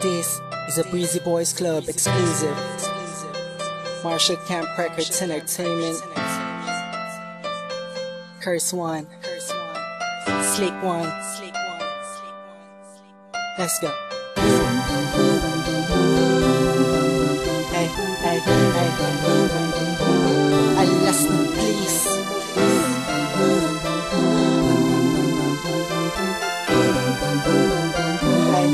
This is a Breezy Boys Club exclusive. Marshall Camp Records Entertainment. Curse One, Slick One. Let's go. Hey, hey, hey. Alas na please. Hey,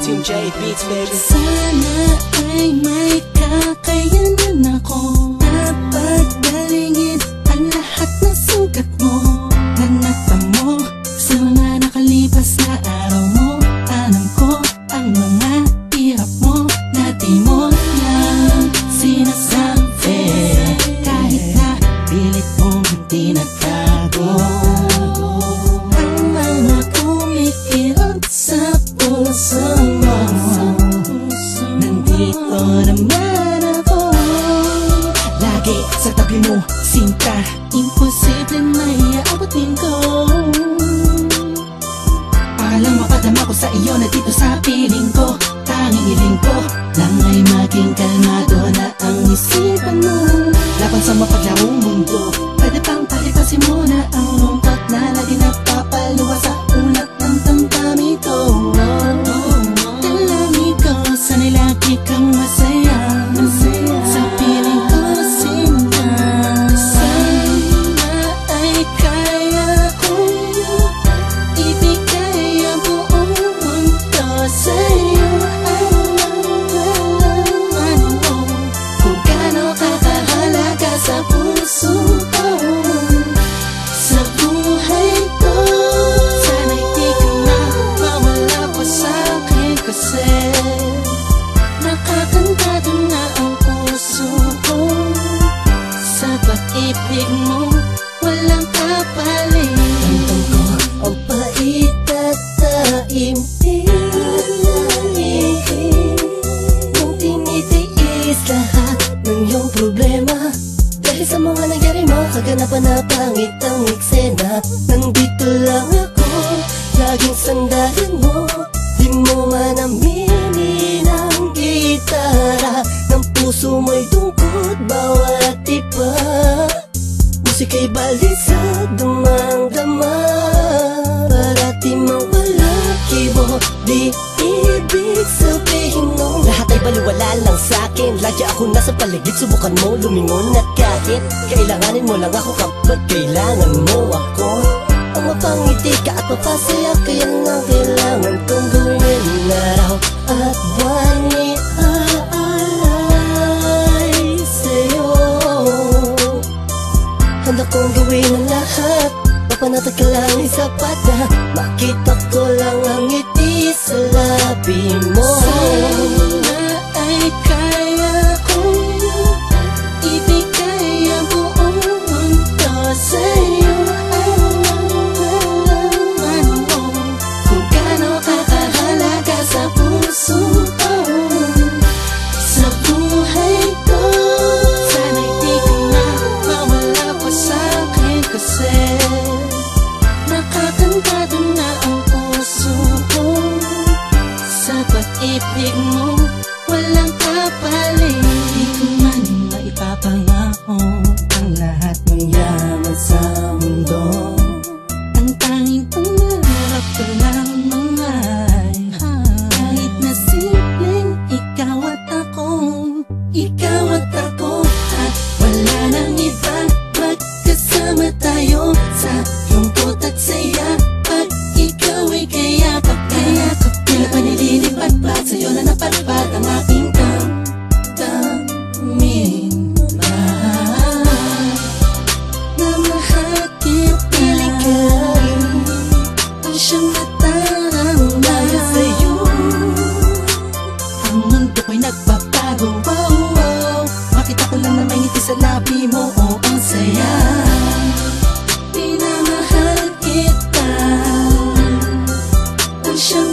Team J Beats baby. Sana ay may kakayanan ako na pagdalingin ang lahat ng sugat mo na natamo sa mga nakalipas na araw mo. Alam ko ang mga hirap mo na di mo lang sinasabi, kahit na pilit mong hindi nagtago. Ang mga kumikilot sa puso mo, nandito naman ako, lagi sa tabi mo, sinta. Imposible may aabutin ko. Palang mapadama ko sa iyo na dito sa piling ko. Tanging hiling ko lang ay maging kalmado na ang isipan mo laban sa mapaglarong mundo. Pwede pang palitasin mo na ang lungkot na lagi nagpapaluwa sa ulat ng damdamin ko. Dalangin ko sana'y lagi kang masaya sa piling ko na sinta. Sana ay kaya kong ibigay ang buong mundo sa'yo. Alam mo kung gaano kakahalaga sa puso ko, sa buhay ko. Sana'y di ka na mawala pa sa'kin, kasi nakakantado na ang puso ko. Sa pag-ibig mo walang kapalit. Tantang ko ang pait at taimtim, nung tinitiis lahat ng iyong problema. Dahil sa mga nangyari mo, kaganapan na pangit ang eksena. Nandito lang ako, laging sandalan mo. Di mo man aminin ang gitara ng puso mo'y tungkod bawat iba. Musika'y balisag, damang-dama, para di mawala kibo. Di ibig sabihin mo lahat ay baliwala lang sa'kin. Lagi ako nasa paligid, subukan mo lumingon. At kahit kailanganin mo lang ako kapag kailangan mo ako, ang mapangiti ka at mapasaya, kaya nga kailangan kong gawin araw at buwan ni aalay sa'yo. Handa kong gawin ang lahat, papanatag ka lang ay sapat na makita ko lang ang ngiti sa labi mo. Sana ay kaya kong ibigay ang buong mundo sa'yo. Alam mo kung gaano kakahalaga sa puso ko, sa buhay ko. Sana'y di ka na mawala pa sa'kin, kasi nakakantado na ang puso ko. Sa pag-ibig mo walang kapalit. Di ko man maipapangako ang lahat ng yaman sa mundo. Ang tanging pangarap ko lamang ay kahit na simpleng ikaw at ako, ikaw at ako, at wala nang iba. Magkasama tayo sa lungkot at saya, pag ikaw ay kayakap ka. Tila pa nililipad pa sa'yo na napadpad ang aking damdamin. Mahal na mahal kita, ang siyang natarangay sa'yo. Ang mundo ko'y nagbabago, wow, wow. Makita ko lang na may ngiti sa labi mo, oh, ang saya. Pinamahal kita, ang siyang